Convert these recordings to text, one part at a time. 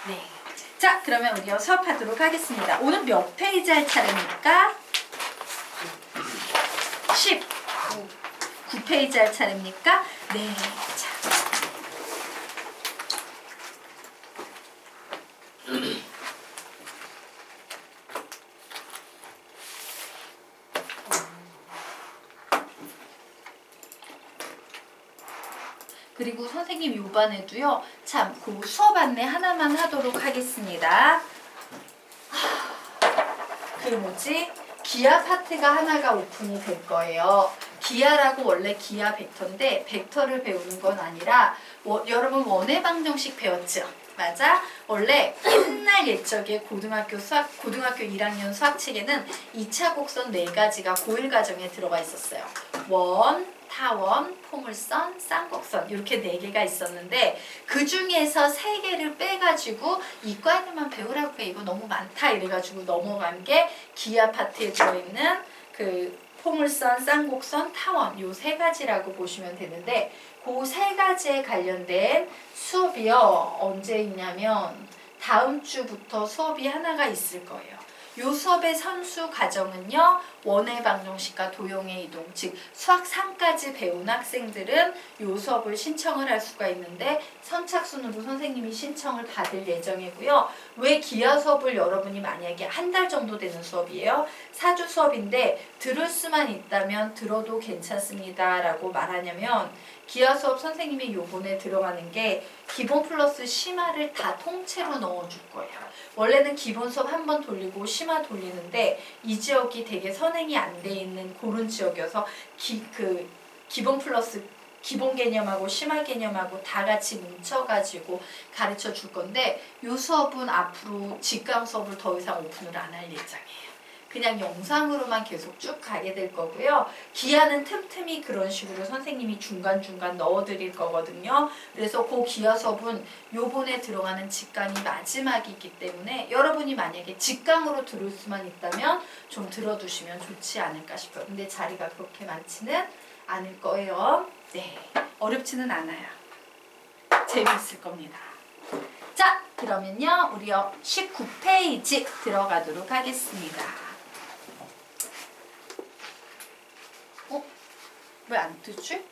네. 자, 그러면 우리 수업하도록 하겠습니다. 오늘 몇 페이지 할 차례입니까? 9페이지 할 차례입니까? 네. 자. 그리고 선생님 요반에도요, 참, 그 수업 안내 하나만 하도록 하겠습니다. 그 뭐지? 기하 파트가 하나가 오픈이 될 거예요. 기하라고 원래 기하 벡터인데, 벡터를 배우는 건 아니라, 여러분 원의 방정식 배웠죠? 맞아? 원래 옛날 옛적에 고등학교 1학년 수학책에는 2차 곡선 4가지가 고1 과정에 들어가 있었어요. 원, 타원, 포물선, 쌍곡선 이렇게 4개가 있었는데 그 중에서 3개를 빼가지고 이과에만 배우라고 해. 이거 너무 많다 이래가지고 넘어간 게 기하 파트에 들어있는 그 포물선, 쌍곡선, 타원 요 3가지라고 보시면 되는데 그 3가지에 관련된 수업이요. 언제 있냐면 다음 주부터 수업이 하나가 있을 거예요. 요 수업의 선수 과정은요. 원의 방정식과 도형의 이동, 즉 수학 3까지 배운 학생들은 요 수업을 신청을 할 수가 있는데 선착순으로 선생님이 신청을 받을 예정이고요. 왜 기하 수업을 여러분이 만약에 한 달 정도 되는 수업이에요. 4주 수업인데 들을 수만 있다면 들어도 괜찮습니다 라고 말하냐면 기하 수업 선생님이 요번에 들어가는 게 기본 플러스 심화를 다 통째로 넣어줄 거예요. 원래는 기본 수업 한 번 돌리고 심화 돌리는데 이 지역이 되게 선행이 안 돼 있는 그런 지역이어서 기본 플러스 기본 개념하고 심화 개념하고 다 같이 뭉쳐가지고 가르쳐 줄 건데 이 수업은 앞으로 직강 수업을 더 이상 오픈을 안 할 예정이에요. 그냥 영상으로만 계속 쭉 가게 될 거고요. 기하는 틈틈이 그런 식으로 선생님이 중간중간 넣어드릴 거거든요. 그래서 그 기하 수업은 요번에 들어가는 직강이 마지막이기 때문에 여러분이 만약에 직강으로 들을 수만 있다면 좀 들어두시면 좋지 않을까 싶어요. 근데 자리가 그렇게 많지는 않을 거예요. 네, 어렵지는 않아요. 재미있을 겁니다. 자, 그러면요. 우리 19페이지 들어가도록 하겠습니다. 왜 안 뜨지?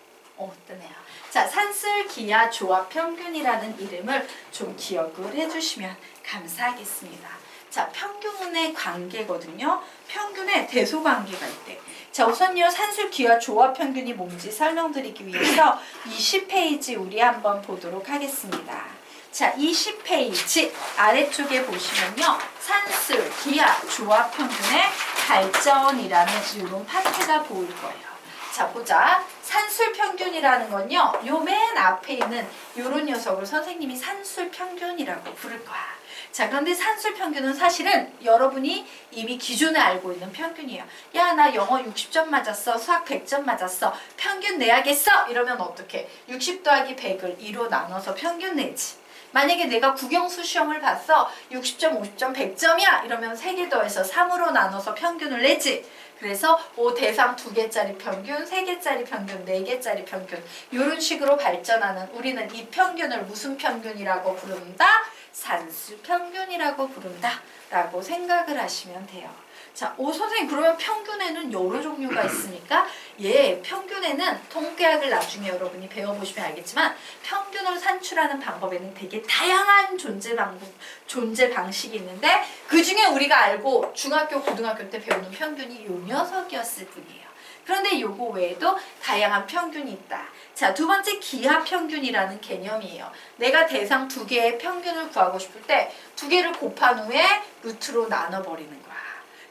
뜨네요. 자, 산술 기하 조합 평균이라는 이름을 좀 기억을 해주시면 감사하겠습니다. 자, 평균의 관계거든요. 평균에 대소관계가 있대. 자, 우선요 산술 기하 조합 평균이 뭔지 설명드리기 위해서 20페이지 우리 한번 보도록 하겠습니다. 자, 20페이지 아래쪽에 보시면요. 산술 기하 조합 평균의 발전이라는 이런 파트가 보일 거예요. 자, 보자. 산술 평균이라는 건요. 요 맨 앞에 있는 요런 녀석을 선생님이 산술 평균이라고 부를 거야. 자, 그런데 산술 평균은 사실은 여러분이 이미 기존에 알고 있는 평균이에요. 야, 나 영어 60점 맞았어. 수학 100점 맞았어. 평균 내야겠어. 이러면 어떡해? 60 더하기 100을 2로 나눠서 평균 내지. 만약에 내가 국영수 시험을 봤어. 60점, 50점, 100점이야. 이러면 3개 더해서 3으로 나눠서 평균을 내지. 그래서 대상 2개짜리 평균, 3개짜리 평균, 4개짜리 평균 이런 식으로 발전하는 우리는 이 평균을 무슨 평균이라고 부른다? 산술 평균이라고 부른다 라고 생각을 하시면 돼요. 자, 선생님 그러면 평균에는 여러 종류가 있습니까? 예, 평균에는 통계학을 나중에 여러분이 배워보시면 알겠지만 평균을 산출하는 방법에는 되게 다양한 존재 방식이 있는데 그 중에 우리가 알고 중학교, 고등학교 때 배우는 평균이 요 녀석이었을 뿐이에요. 그런데 요거 외에도 다양한 평균이 있다. 자, 두 번째 기하 평균이라는 개념이에요. 내가 대상 2개의 평균을 구하고 싶을 때 2개를 곱한 후에 루트로 나눠버리는 거야.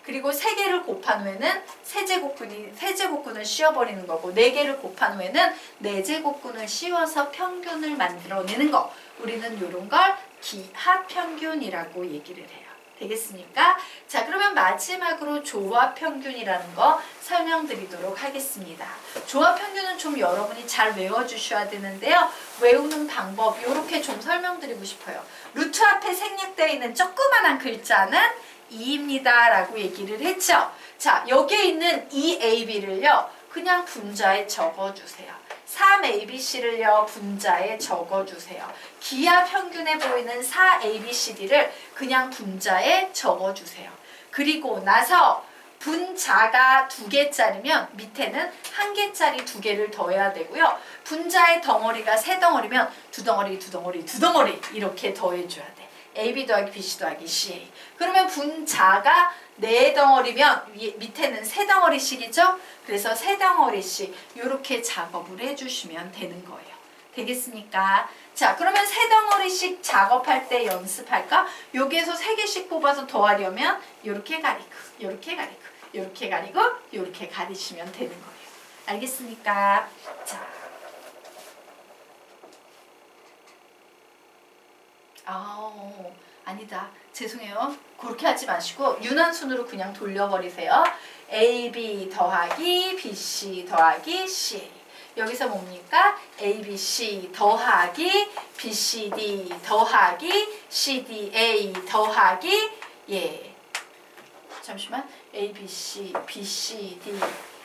그리고 3개를 곱한 후에는 세제곱근을 씌워버리는 거고 4개를 곱한 후에는 4제곱근을 씌워서 평균을 만들어내는 거. 우리는 이런 걸 기하평균이라고 얘기를 해요. 되겠습니까? 자, 그러면 마지막으로 조합평균이라는 거 설명드리도록 하겠습니다. 조합평균은 좀 여러분이 잘 외워주셔야 되는데요. 외우는 방법 이렇게 좀 설명드리고 싶어요. 루트 앞에 생략되어 있는 조그만한 글자는 2입니다 라고 얘기를 했죠. 자, 여기에 있는 2AB를요 그냥 분자에 적어주세요. 3ABC를요 분자에 적어주세요. 기하 평균에 보이는 4ABCD를 그냥 분자에 적어주세요. 그리고 나서 분자가 2개짜리면 밑에는 1개짜리 2개를 더해야 되고요. 분자의 덩어리가 3덩어리면 2덩어리, 2덩어리, 2덩어리 이렇게 더해줘야 돼. AB 더하기 BC 더하기 CA. 그러면 분자가 4덩어리면 밑에는 3덩어리씩이죠? 그래서 3덩어리씩 이렇게 작업을 해주시면 되는 거예요. 되겠습니까? 자, 그러면 3덩어리씩 작업할 때 연습할까? 여기에서 3개씩 뽑아서 더하려면 이렇게 가리고, 이렇게 가리고, 이렇게 가리고, 이렇게 가리시면 되는 거예요. 알겠습니까? 자. 아니다. 죄송해요. 그렇게 하지 마시고 유난순으로 그냥 돌려버리세요. AB 더하기 BC 더하기 CA. 여기서 뭡니까? ABC 더하기 BCD 더하기 CDA 더하기 잠시만. ABC, BCD,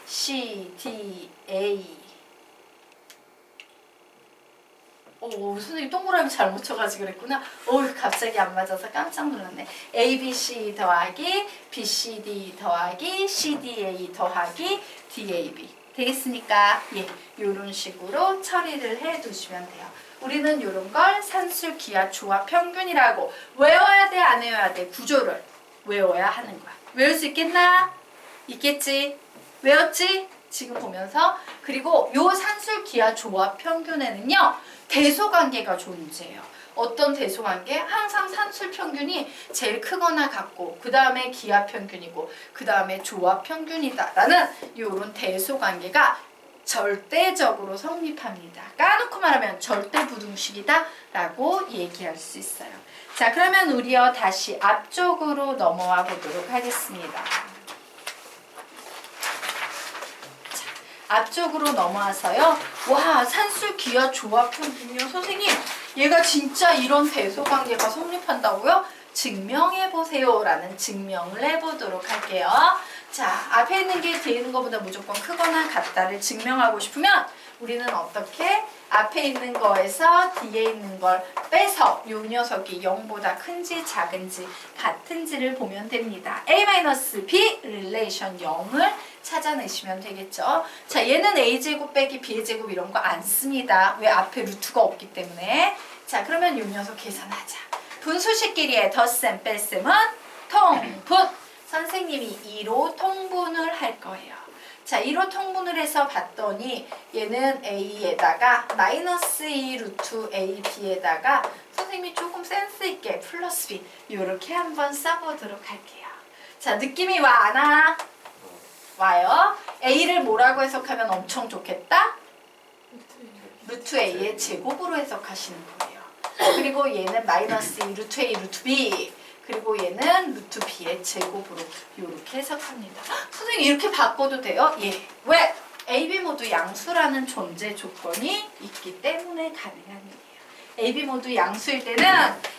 CDA. 선생님 동그라미 잘못 쳐가지고 그랬구나. 갑자기 안 맞아서 깜짝 놀랐네. ABC 더하기 BCD 더하기 CDA 더하기 DAB. 되겠습니까? 예, 이런 식으로 처리를 해두시면 돼요. 우리는 이런 걸 산술 기하 조합 평균이라고 외워야 돼, 안 외워야 돼? 구조를 외워야 하는 거야. 외울 수 있겠나? 있겠지? 외웠지? 지금 보면서. 그리고 요 산술 기하 조합 평균에는요 대소관계가 존재해요. 어떤 대소관계? 항상 산술 평균이 제일 크거나 같고 그 다음에 기하 평균이고 그 다음에 조합 평균이다 라는 요런 대소관계가 절대적으로 성립합니다. 까놓고 말하면 절대부등식이다 라고 얘기할 수 있어요. 자, 그러면 우리요 다시 앞쪽으로 넘어와 보도록 하겠습니다. 앞쪽으로 넘어와서요. 와, 산술 기하 조합 평균이요. 선생님, 얘가 진짜 이런 대소관계가 성립한다고요? 증명해보세요 라는 증명을 해보도록 할게요. 자, 앞에 있는 게 뒤에 있는 것보다 무조건 크거나 같다를 증명하고 싶으면 우리는 어떻게? 앞에 있는 거에서 뒤에 있는 걸 빼서 요 녀석이 0보다 큰지 작은지 같은지를 보면 됩니다. A-B 릴레이션 0을 찾아내시면 되겠죠. 자, 얘는 A제곱 빼기 B제곱 이런 거 안 씁니다. 왜? 앞에 루트가 없기 때문에. 자, 그러면 요 녀석 계산하자. 분수식끼리의 덧셈 뺄셈은 통분. 선생님이 2로 통분을 할 거예요. 자, 2로 통분을 해서 봤더니 얘는 A에다가 마이너스 2 루트 AB에다가 선생님이 조금 센스 있게 플러스 B 이렇게 한번 써보도록 할게요. 자, 느낌이 와, 안 와? 와요. A를 뭐라고 해석하면 엄청 좋겠다? 루트 A의 제곱으로 해석하시는 거예요. 그리고 얘는 마이너스 2 루트 A 루트 B 그리고 얘는 루트 B의 제곱으로 이렇게 해석합니다. 선생님 이렇게 바꿔도 돼요? 예. 왜? A, B 모두 양수라는 존재 조건이 있기 때문에 가능한 일이에요. A, B 모두 양수일 때는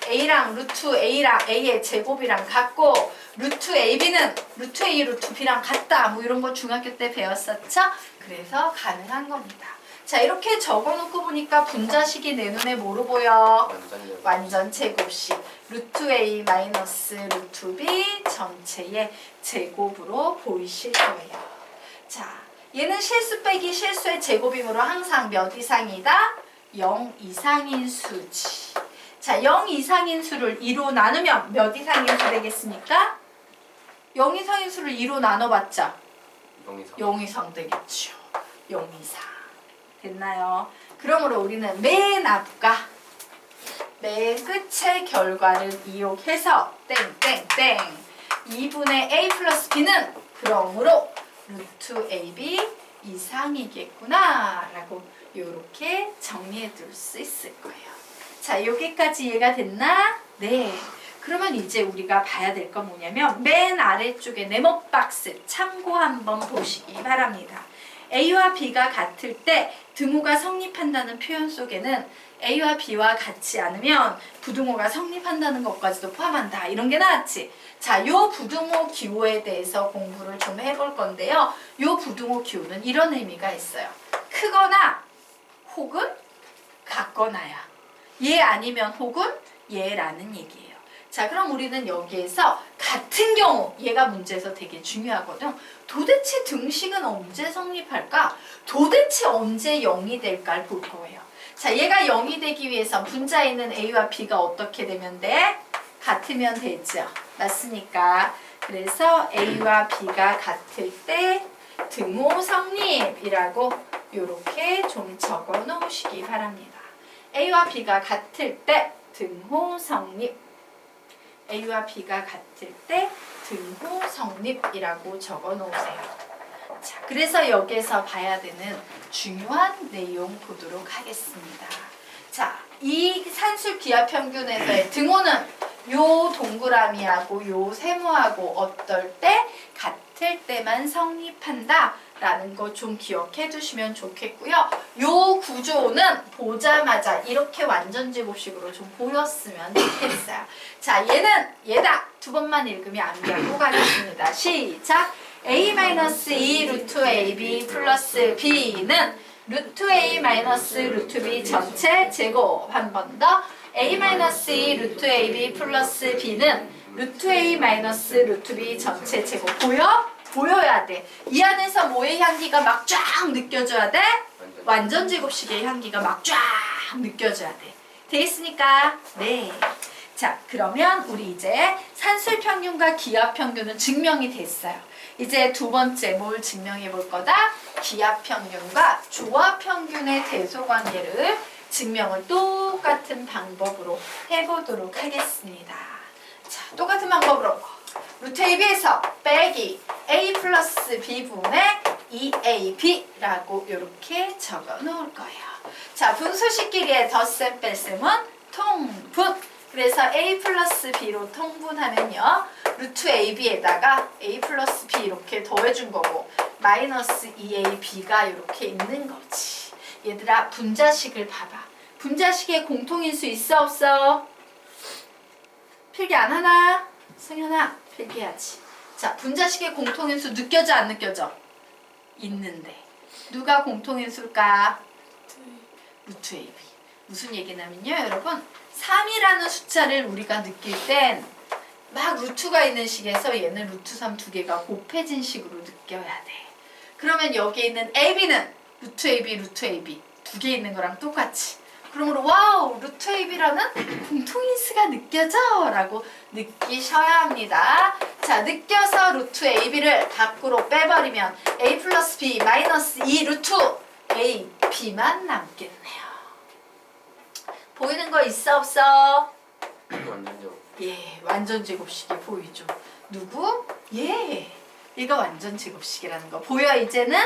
A랑 루트 A랑 A의 제곱이랑 같고 루트 AB는 루트 A 루트 B랑 같다. 뭐 이런 거 중학교 때 배웠었죠? 그래서 가능한 겁니다. 자, 이렇게 적어놓고 보니까 분자식이 내 눈에 뭐로 보여? 완전 제곱식. 루트 A 마이너스 루트 B 전체의 제곱으로 보이실 거예요. 자, 얘는 실수 빼기 실수의 제곱이므로 항상 몇 이상이다? 0 이상인 수지. 자, 0 이상인 수를 2로 나누면 몇 이상인 수 되겠습니까? 0 이상인 수를 2로 나눠봤자 0 이상 되겠죠. 0 이상. 됐나요? 그러므로 우리는 맨 앞과 맨 끝의 결과를 이용해서 땡땡땡 2분의 A 플러스 B는 그러므로 루트 AB 이상이겠구나 라고 이렇게 정리해 둘 수 있을 거예요. 자, 여기까지 이해가 됐나? 네. 그러면 이제 우리가 봐야 될 건 뭐냐면 맨 아래쪽에 네모 박스 참고 한번 보시기 바랍니다. A와 B가 같을 때 등호가 성립한다는 표현 속에는 A와 B와 같지 않으면 부등호가 성립한다는 것까지도 포함한다. 이런 게 나왔지. 자, 요 부등호 기호에 대해서 공부를 좀 해볼 건데요. 요 부등호 기호는 이런 의미가 있어요. 크거나 혹은 같거나야. 얘 아니면 혹은 얘라는 얘기예요. 자, 그럼 우리는 여기에서 같은 경우, 얘가 문제에서 되게 중요하거든. 도대체 등식은 언제 성립할까? 도대체 언제 0이 될까를 볼 거예요. 자, 얘가 0이 되기 위해서 분자에 있는 A와 B가 어떻게 되면 돼? 같으면 되죠. 맞습니까? 그래서 A와 B가 같을 때 등호 성립이라고 이렇게 좀 적어 놓으시기 바랍니다. A와 B가 같을 때 등호 성립. A와 B가 같을 때 등호 성립이라고 적어 놓으세요. 자, 그래서 여기에서 봐야 되는 중요한 내용 보도록 하겠습니다. 자, 이 산술 기하 평균에서의 등호는 요 동그라미하고 요 세모하고 어떨 때 같을 때만 성립한다 라는 거 좀 기억해 두시면 좋겠고요. 요 구조는 보자마자 이렇게 완전제곱식으로 좀 보였으면 좋겠어요. 자, 얘는 얘다. 두 번만 읽으면 암기하고 가겠습니다. 시작! a-2 루트 ab 플러스 b는 루트 a 마이너스 루트 b 전체 제곱. 한 번 더. a-2 루트 ab 플러스 b는 루트 a 마이너스 루트 b 전체 제곱. 보여? 보여야 돼. 이 안에서 뭐의 향기가 막 쫙 느껴져야 돼? 완전 제곱식의 향기가 막 쫙 느껴져야 돼. 되겠습니까? 네. 자, 그러면 우리 이제 산술 평균과 기하 평균은 증명이 됐어요. 이제 두 번째 뭘 증명해 볼 거다? 기하 평균과 조합 평균의 대소 관계를 증명을 똑같은 방법으로 해보도록 하겠습니다. 자, 똑같은 방법으로 루트 AB에서 빼기 A 플러스 B분의 2AB라고 이렇게 적어 놓을 거예요. 자, 분수식끼리의 덧셈 뺄셈은 통분. 그래서 A 플러스 B로 통분하면요. 루트 AB에다가 A 플러스 B 이렇게 더해준 거고 마이너스 2AB가 이렇게 있는 거지. 얘들아, 분자식을 봐봐. 분자식에 공통인수 있어 없어? 필기 안 하나? 승현아, 필기해야지. 자, 분자식의 공통인수 느껴져 안 느껴져? 있는데 누가 공통인수일까? 루트 AB. 무슨 얘기냐면요, 여러분 3이라는 숫자를 우리가 느낄 땐 막 루트가 있는 식에서 얘는 루트 3 두 개가 곱해진 식으로 느껴야 돼. 그러면 여기에 있는 AB는 루트 AB, 루트 AB 두 개 있는 거랑 똑같이. 그러므로 와우, 루트 AB라는 공통인수가 느껴져 라고 느끼셔야 합니다. 자, 느껴서 루트 AB를 밖으로 빼버리면 A 플러스 B 마이너스 2 루트 A, B만 남겠네요. 보이는 거 있어 없어? 완전요. 예, 완전 제곱식이 보이죠. 누구? 예, 얘가 완전 제곱식이라는 거 보여 이제는?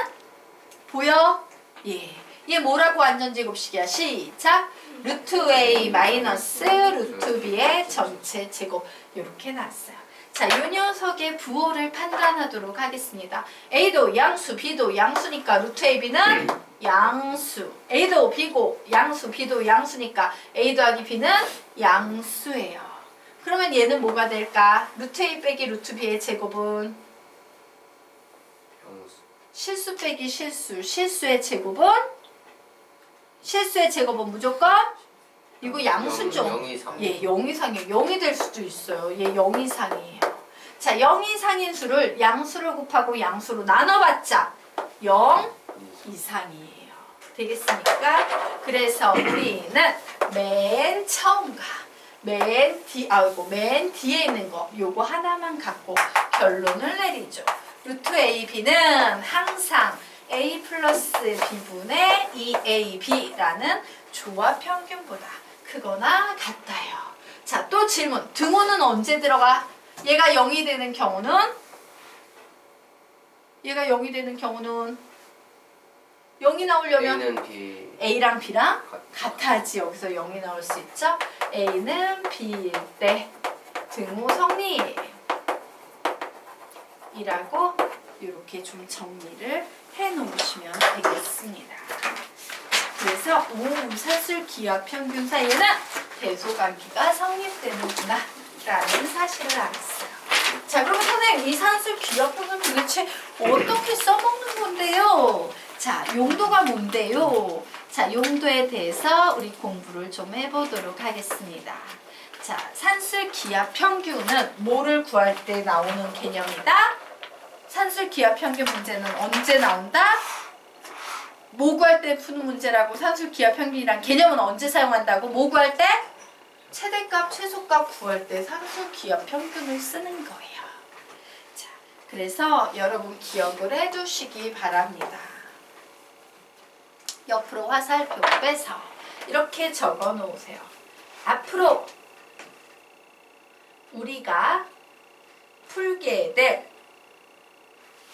보여? 예, 얘 뭐라고 완전 제곱식이야? 시작! 루트 A 마이너스 루트 B의 전체 제곱 이렇게 나왔어요. 자, 이 녀석의 부호를 판단하도록 하겠습니다. A도 양수, B도 양수니까 루트 AB는 양수. A도 B고 양수, B도 양수니까 A 더하기 B는 양수예요. 그러면 얘는 뭐가 될까? 루트 A 빼기 루트 B의 제곱은? 실수 빼기 실수. 실수의 제곱은? 실수의 제곱은 무조건? 이거 양수죠? 0 이상. 예, 0 이상이에요. 0이 될 수도 있어요. 예, 0 이상이에요. 자, 0 이상인 수를 양수를 곱하고 양수로 나눠봤자 0 이상이에요. 되겠습니까? 그래서 우리는 맨 처음과 맨 뒤에 있는 거 요거 하나만 갖고 결론을 내리죠. 루트 AB는 항상 A 플러스 B분의 2AB라는 조합 평균보다 크거나 같아요. 자, 또 질문. 등호는 언제 들어가? 얘가 0이 되는 경우는? 얘가 0이 되는 경우는? 0이 나오려면 A는 B. A랑 B랑 같아야지 여기서 0이 나올 수 있죠? A는 B일 때 등호 성립이라고 이렇게 좀 정리를 해 놓으시면 되겠습니다. 그래서 우사술 기하 평균 사이에는 대소관계가 성립되는구나 라는 사실을 알았어요. 자, 그럼 선생님 이 산술 기하 평균 도대체 어떻게 써먹는 건데요? 자, 용도가 뭔데요? 자, 용도에 대해서 우리 공부를 좀 해보도록 하겠습니다. 자, 산술 기하 평균은 뭐를 구할 때 나오는 개념이다? 산술 기하 평균 문제는 언제 나온다? 뭐 구할 때 푸는 문제라고 산술 기하 평균이란 개념은 언제 사용한다고? 뭐 구할 때? 최대값, 최소값 구할 때 산술 기하 평균을 쓰는 거예요. 자, 그래서 여러분 기억을 해두시기 바랍니다. 옆으로 화살표 빼서 이렇게 적어 놓으세요. 앞으로 우리가 풀게 될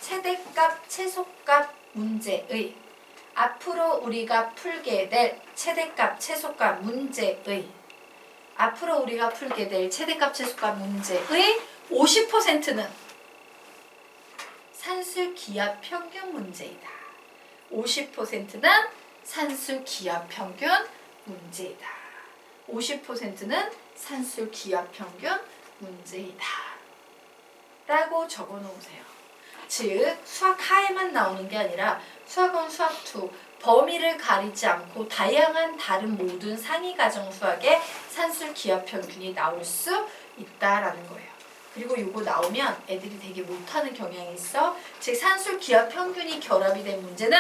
최대값, 최소값 문제의 앞으로 우리가 풀게 될 최대값, 최소값 문제의 앞으로 우리가 풀게 될 최대값, 최소값 문제의 50%는 산술 기하 평균 문제이다. 50%는 산술 기하 평균 문제이다. 50%는 산술 기하 평균 문제이다. 라고 적어 놓으세요. 즉 수학 하에만 나오는 게 아니라 수학 1, 수학 2 범위를 가리지 않고 다양한 다른 모든 상위 과정 수학에 산술 기하 평균이 나올 수 있다라는 거예요. 그리고 이거 나오면 애들이 되게 못하는 경향이 있어. 즉 산술 기하 평균이 결합이 된 문제는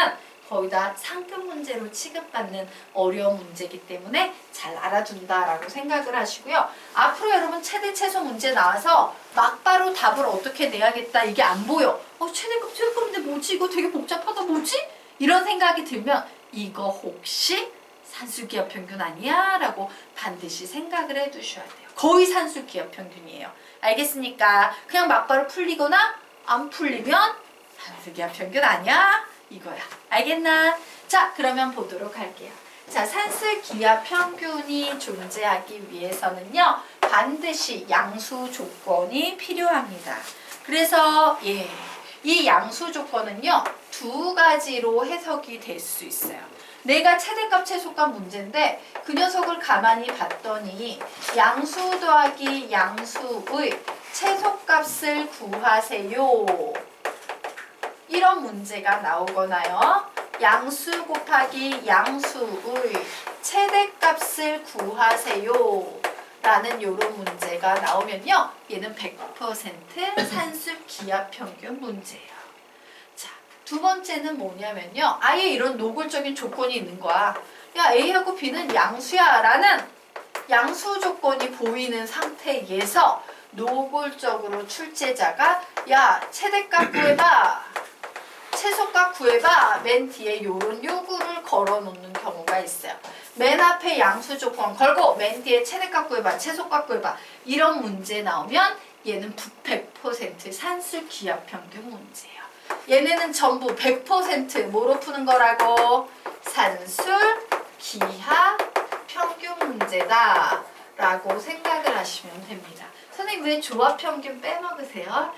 거의 다 상급 문제로 취급받는 어려운 문제이기 때문에 잘 알아둔다라고 생각을 하시고요. 앞으로 여러분 최대 최소 문제 나와서 막바로 답을 어떻게 내야겠다 이게 안 보여. 최대값 최소값인데 뭐지? 이거 되게 복잡하다 뭐지? 이런 생각이 들면 이거 혹시 산술기하 평균 아니야? 라고 반드시 생각을 해두셔야 돼요. 거의 산술기하 평균이에요. 알겠습니까? 그냥 막바로 풀리거나 안 풀리면 산술기하 평균 아니야? 이거야. 알겠나? 자, 그러면 보도록 할게요. 자, 산술기하 평균이 존재하기 위해서는요. 반드시 양수 조건이 필요합니다. 그래서 이 양수 조건은요. 두 가지로 해석이 될 수 있어요. 내가 최대값 최소값 문제인데 그 녀석을 가만히 봤더니 양수 더하기 양수의 최소값을 구하세요. 이런 문제가 나오거나요. 양수 곱하기 양수의 최대값을 구하세요. 라는 이런 문제가 나오면요. 얘는 100% 산술 기하 평균 문제예요. 자, 두 번째는 뭐냐면요. 아예 이런 노골적인 조건이 있는 거야. 야, A하고 B는 양수야 라는 양수 조건이 보이는 상태에서 노골적으로 출제자가 야, 최대값 구해봐. 최소값 구해봐. 맨 뒤에 이런 요구를 걸어놓는 경우가 있어요. 맨 앞에 양수 조건 걸고 맨 뒤에 최대값 구해봐. 최소값 구해봐. 이런 문제 나오면 얘는 100% 산술 기하 평균 문제예요. 얘네는 전부 100% 뭐로 푸는 거라고? 산술 기하 평균 문제다 라고 생각을 하시면 됩니다. 선생님 왜 조합 평균 빼먹으세요?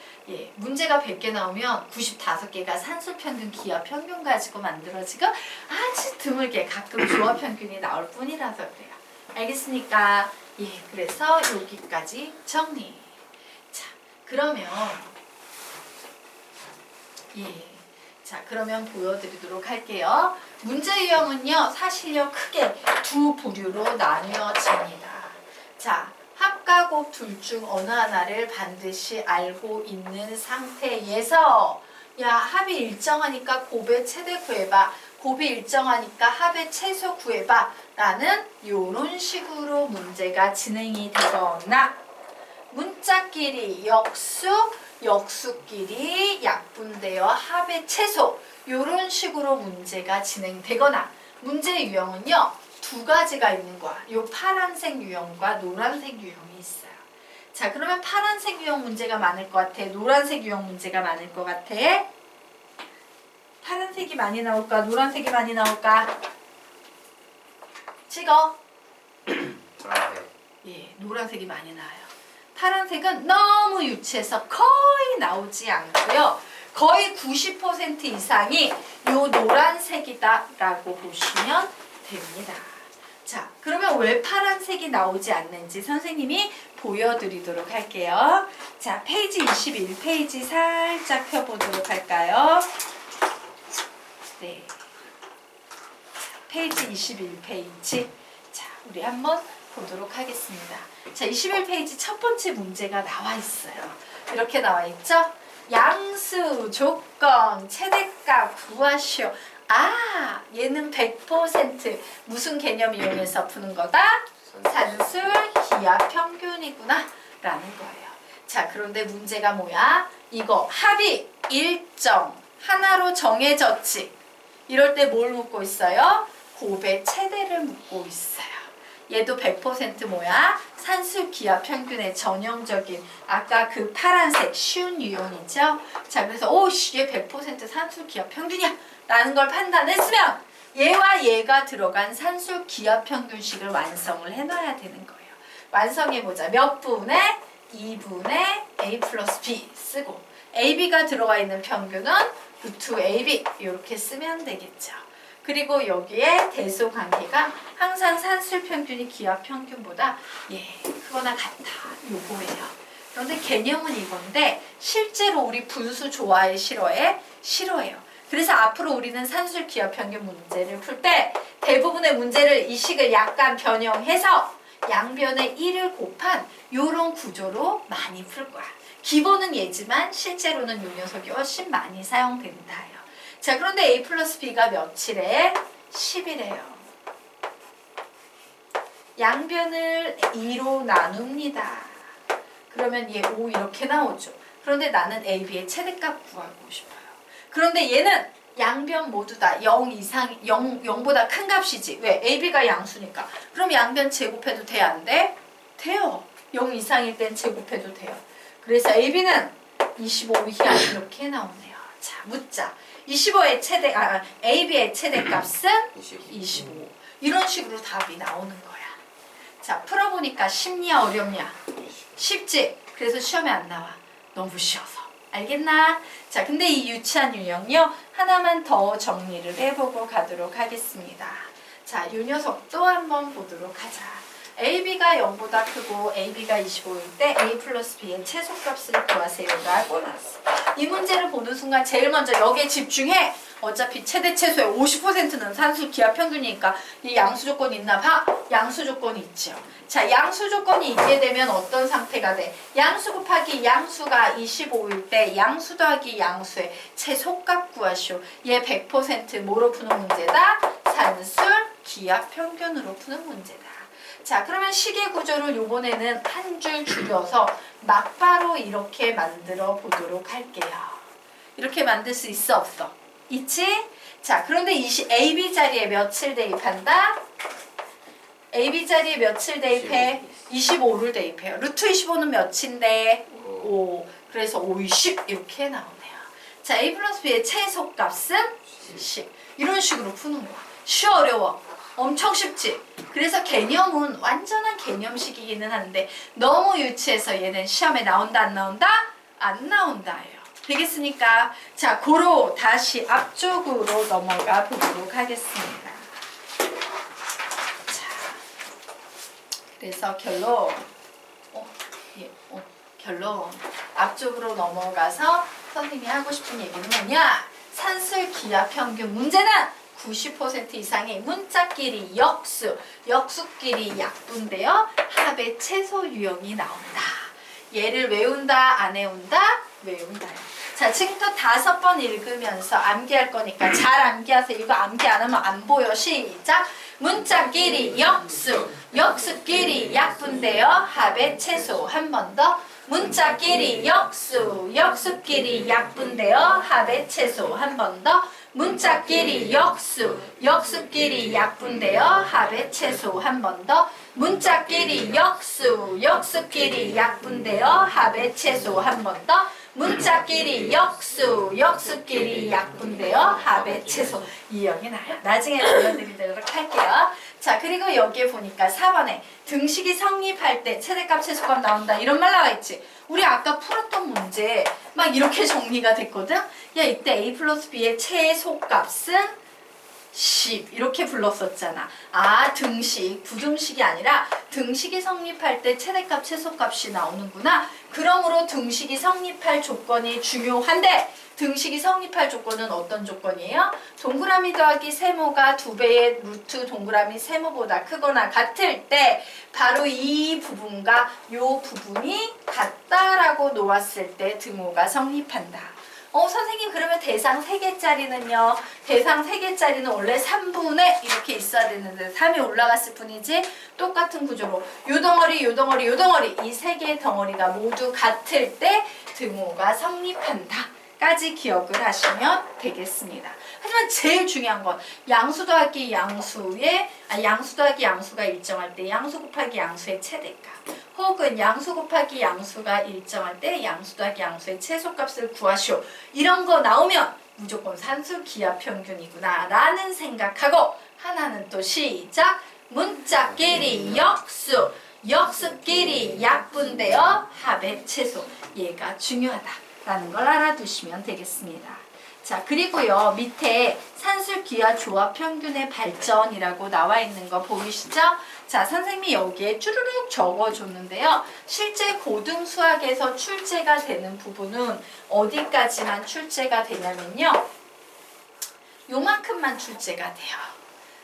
문제가 100개 나오면 95개가 산술 평균, 기하 평균 가지고 만들어지고 아주 드물게 가끔 조합 평균이 나올 뿐이라서 그래요. 알겠습니까? 그래서 여기까지 정리. 자, 그러면 그러면 보여드리도록 할게요. 문제 유형은요, 사실요 크게 두 부류로 나뉘어집니다. 자, 합과 곱 둘 중 어느 하나를 반드시 알고 있는 상태에서 야, 합이 일정하니까 곱의 최대 구해봐. 곱이 일정하니까 합의 최소 구해봐. 라는 요런 식으로 문제가 진행이 되거나 문자끼리 역수, 역수끼리 약분되어 합의 최소 요런 식으로 문제가 진행되거나 문제 유형은요. 두 가지가 있는 거야. 요 파란색 유형과 노란색 유형이 있어요. 자, 그러면 파란색 유형 문제가 많을 것 같아? 노란색 유형 문제가 많을 것 같아? 파란색이 많이 나올까? 노란색이 많이 나올까? 찍어. 노란색. 노란색이 많이 나와요. 파란색은 너무 유치해서 거의 나오지 않고요. 거의 90% 이상이 요 노란색이다 라고 보시면 됩니다. 자, 그러면 왜 파란색이 나오지 않는지 선생님이 보여드리도록 할게요. 자, 페이지 21페이지 살짝 펴보도록 할까요? 네. 페이지 21페이지. 자, 우리 한번 보도록 하겠습니다. 자, 21페이지 첫 번째 문제가 나와 있어요. 이렇게 나와 있죠? 양수, 조건, 최대값 구하시오. 아, 얘는 100% 무슨 개념 이용해서 푸는 거다? 산술, 기하, 평균이구나 라는 거예요. 자, 그런데 문제가 뭐야? 이거 합이 일정 하나로 정해졌지. 이럴 때 뭘 묻고 있어요? 곱의 최대를 묻고 있어요. 얘도 100% 뭐야? 산술, 기하, 평균의 전형적인 아까 그 파란색 쉬운 유형이죠. 자, 그래서 오씨 얘 100% 산술, 기하, 평균이야 라는 걸 판단했으면 얘와 얘가 들어간 산술, 기하, 평균식을 완성을 해놔야 되는 거예요. 완성해보자. 몇 분의? 2분의 a 플러스 b 쓰고 ab가 들어가 있는 평균은 루트 ab 이렇게 쓰면 되겠죠. 그리고 여기에 대소 관계가 항상 산술 평균이 기하 평균보다 크거나 같다 요거예요. 그런데 개념은 이건데 실제로 우리 분수 좋아해 싫어해? 싫어해요. 그래서 앞으로 우리는 산술 기하 평균 문제를 풀 때 대부분의 문제를 이 식을 약간 변형해서 양변에 1을 곱한 요런 구조로 많이 풀 거야. 기본은 얘지만 실제로는 요 녀석이 훨씬 많이 사용된다요. 자, 그런데 a 플러스 b가 며칠에? 10이래요. 양변을 2로 나눕니다. 그러면 얘 5 이렇게 나오죠. 그런데 나는 a, b의 최대값 구하고 싶어요. 그런데 얘는 양변 모두 다 0 이상, 0보다 큰 값이지. 왜? a, b가 양수니까. 그럼 양변 제곱해도 돼? 안 돼? 돼요. 0 이상일 땐 제곱해도 돼요. 그래서 a, b는 25 이하 이렇게 나오네요. 자, 묻자. 25의 최대, a, b의 최대값은 25. 이런 식으로 답이 나오는 거야. 자, 풀어보니까 쉽냐 어렵냐? 쉽지? 그래서 시험에 안 나와. 너무 쉬워서. 알겠나? 자, 근데 이 유치한 유형요 하나만 더 정리를 해보고 가도록 하겠습니다. 자, 이 녀석도 한번 보도록 하자. AB가 0보다 크고 AB가 25일 때 A 플러스 B의 최소값을 구하세요가 하고 났어. 이 문제를 보는 순간 제일 먼저 여기에 집중해. 어차피 최대 최소의 50%는 산술 기하 평균이니까 이 양수 조건이 있나 봐. 양수 조건이 있죠. 자, 양수 조건이 있게 되면 어떤 상태가 돼? 양수 곱하기 양수가 25일 때 양수 더하기 양수의 최소값 구하시오. 얘 100% 뭐로 푸는 문제다? 산술 기하 평균으로 푸는 문제다. 자, 그러면 식의 구조를 요번에는 한 줄 줄여서 막바로 이렇게 만들어 보도록 할게요. 이렇게 만들 수 있어 없어? 있지? 자, 그런데 AB 자리에 며칠 대입한다? AB 자리에 며칠 대입해? 25를 대입해요. 루트 25는 몇인데? 5. 그래서 5, 10 이렇게 나오네요. 자, A 플러스 B의 최소값은 10. 이런 식으로 푸는 거야. 쉬워 어려워? 엄청 쉽지? 그래서 개념은 완전한 개념식이기는 한데 너무 유치해서 얘는 시험에 나온다 안 나온다? 안 나온다예요. 되겠습니까? 자, 고로 다시 앞쪽으로 넘어가 보도록 하겠습니다. 자, 그래서 결론 결론 앞쪽으로 넘어가서 선생님이 하고 싶은 얘기는 뭐냐? 산술 기하 평균 문제는 90% 이상의 문자끼리 역수, 역수끼리 약분되어 합의 최소 유형이 나온다. 얘를 외운다, 안 외운다? 외운다요. 자, 지금부터 5번 읽으면서 암기할 거니까 잘 암기하세요. 이거 암기 안 하면 안 보여. 시작! 문자끼리 역수, 역수끼리 약분되어 합의 최소. 한 번 더. 문자끼리 역수, 역수끼리 약분되어 합의 최소. 한 번 더. 문자끼리 역수, 역수끼리 약분되어 합의 최소. 한 번 더. 문자끼리 역수, 역수끼리 약분되어 합의 최소. 한 번 더. 문자끼리 역수, 역수끼리 약분되어 합의 최소. 이 형이 나요. 나중에 보여드리도록 할게요. 자, 그리고 여기에 보니까 4번에 등식이 성립할 때 최대값, 최소값 나온다. 이런 말 나와 있지. 우리 아까 풀었던 문제 막 이렇게 정리가 됐거든. 야, 이때 A 플러스 B의 최소값은 10 이렇게 불렀었잖아. 아, 등식, 부등식이 아니라 등식이 성립할 때 최대값, 최소값이 나오는구나. 그러므로 등식이 성립할 조건이 중요한데 등식이 성립할 조건은 어떤 조건이에요? 동그라미 더하기 세모가 2배의 루트 동그라미 세모보다 크거나 같을 때 바로 이 부분과 이 부분이 같다라고 놓았을 때 등호가 성립한다. 선생님 그러면 대상 3개짜리는요? 대상 3개짜리는 원래 3분의 이렇게 있어야 되는데 3이 올라갔을 뿐이지 똑같은 구조로 요 덩어리 요 덩어리 요 덩어리 이 3개의 덩어리가 모두 같을 때 등호가 성립한다 까지 기억을 하시면 되겠습니다. 하지만 제일 중요한 건 양수 더하기 양수의 양수 더하기 양수가 일정할 때 양수 곱하기 양수의 최대값 혹은 양수 곱하기 양수가 일정할 때 양수 더하기 양수의 최소값을 구하시오. 이런 거 나오면 무조건 산술 기하 평균이구나 라는 생각하고 하나는 또 시작 문자끼리 역수 역수끼리 약분되어 합의 최소 얘가 중요하다라는 걸 알아두시면 되겠습니다. 자, 그리고요 밑에 산술 기하 조합 평균의 발전이라고 나와 있는 거 보이시죠? 자, 선생님이 여기에 쭈루룩 적어줬는데요. 실제 고등 수학에서 출제가 되는 부분은 어디까지만 출제가 되냐면요. 요만큼만 출제가 돼요.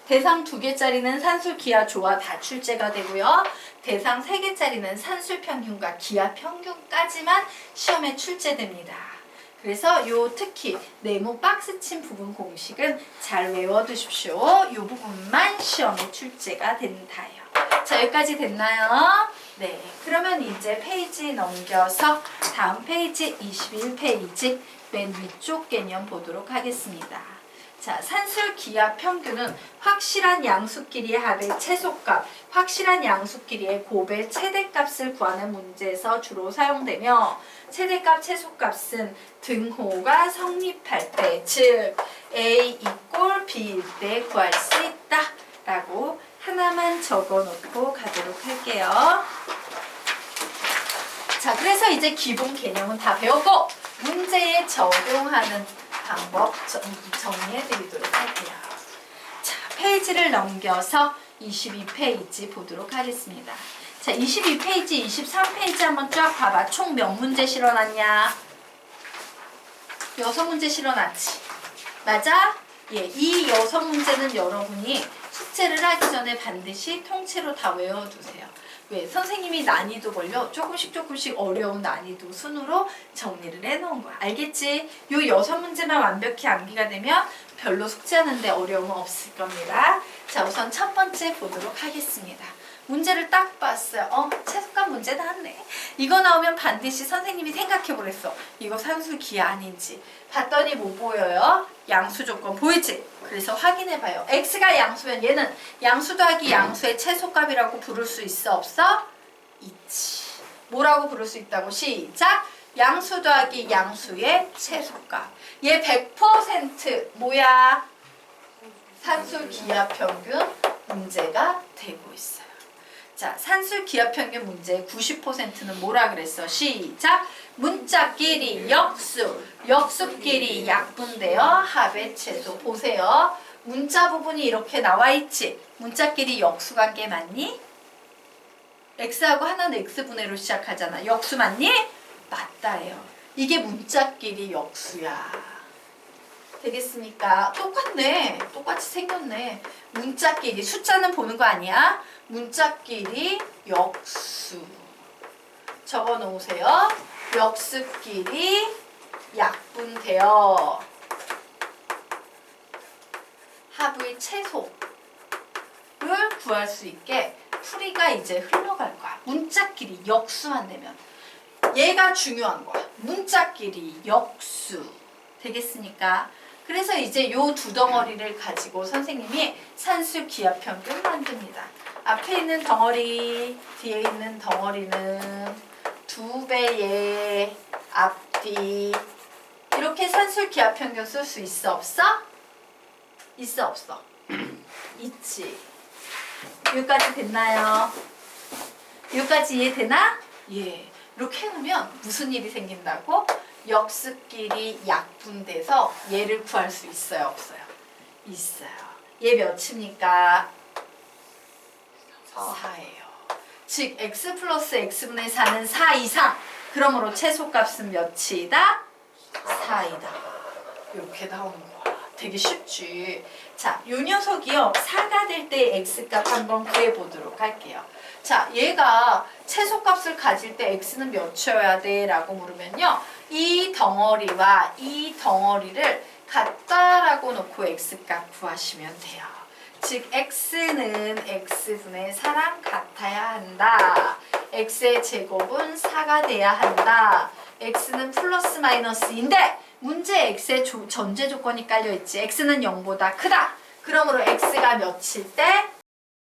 대상 2개짜리는 산술 기하 조화 다 출제가 되고요. 대상 3개짜리는 산술 평균과 기하 평균까지만 시험에 출제됩니다. 그래서 요 특히 네모 박스 친 부분 공식은 잘 외워두십시오. 요 부분만 시험에 출제가 된다요. 자, 여기까지 됐나요? 네, 그러면 이제 페이지 넘겨서 다음 페이지 21페이지 맨 위쪽 개념 보도록 하겠습니다. 자, 산술 기하 평균은 확실한 양수끼리의 합의 최소값, 확실한 양수끼리의 곱의 최대값을 구하는 문제에서 주로 사용되며 최대값, 최소값은 등호가 성립할 때, 즉 A = B일 때 구할 수 있다 라고 하나만 적어놓고 가도록 할게요. 자, 그래서 이제 기본 개념은 다 배웠고 문제에 적용하는 방법 정리해 드리도록 할게요. 자, 페이지를 넘겨서 22페이지 보도록 하겠습니다. 자, 22페이지, 23페이지 한번 쫙 봐봐. 총 몇 문제 실어놨냐? 6문제 실어놨지. 맞아? 예, 이 6문제는 여러분이 숙제를 하기 전에 반드시 통째로 다 외워두세요. 왜? 선생님이 난이도 걸려 조금씩 어려운 난이도 순으로 정리를 해놓은 거야. 알겠지? 요 6문제만 완벽히 암기가 되면 별로 숙제하는데 어려움 없을 겁니다. 자, 우선 첫 번째 보도록 하겠습니다. 문제를 딱 봤어요. 최소값 문제 나왔네. 이거 나오면 반드시 선생님이 생각해 보랬어. 이거 산술 기하 아닌지. 봤더니 뭐 보여요? 양수 조건 보이지? 그래서 확인해 봐요. x가 양수면 얘는 양수 더하기 양수의 최소값이라고 부를 수 있어 없어? 있지. 뭐라고 부를 수 있다고? 시작! 양수 더하기 양수의 최소값. 얘 100% 뭐야? 산술 기하 평균 문제가 되고 있어요. 자, 산술 기하 평균 문제의 90%는 뭐라 그랬어? 시작! 문자끼리 역수, 역수끼리 약분되어 합의 최소. 보세요. 문자 부분이 이렇게 나와 있지? 문자끼리 역수 관계 맞니? x하고 하나는 x분해로 시작하잖아. 역수 맞니? 맞다예요. 이게 문자끼리 역수야. 되겠습니까? 똑같네. 똑같이 생겼네. 문자끼리, 숫자는 보는 거 아니야? 문자끼리 역수. 적어 놓으세요. 역수끼리 약분되어 합의 최소를 구할 수 있게 풀이가 이제 흘러갈 거야. 문자끼리 역수만 되면. 얘가 중요한 거야. 문자끼리 역수. 되겠습니까? 그래서 이제 요 두 덩어리를 가지고 선생님이 산술 기하 평균 만듭니다. 앞에 있는 덩어리, 뒤에 있는 덩어리는 2배의 앞뒤. 이렇게 산술 기하 평균 쓸 수 있어 없어? 있어 없어? 있지. 여기까지 됐나요? 여기까지 이해되나? 예. 이렇게 해놓으면 무슨 일이 생긴다고? 역수끼리 약분돼서 얘를 구할 수 있어요 없어요? 있어요. 얘 몇입니까? 4. 4예요. 즉 x 플러스 x분의 4는 4 이상. 그러므로 최소값은 몇이다? 4이다. 이렇게 나오는 거야. 되게 쉽지. 자, 요 녀석이요. 4가 될 때 x값 한번 구해보도록 할게요. 자, 얘가 최소값을 가질 때 x는 몇이어야 돼? 라고 물으면요. 이 덩어리와 이 덩어리를 같다라고 놓고 x값 구하시면 돼요. 즉 x는 x분의 4랑 같아야 한다. x의 제곱은 4가 돼야 한다. x는 플러스 마이너스인데 문제에 x의 전제 조건이 깔려있지. x는 0보다 크다. 그러므로 x가 몇일 때?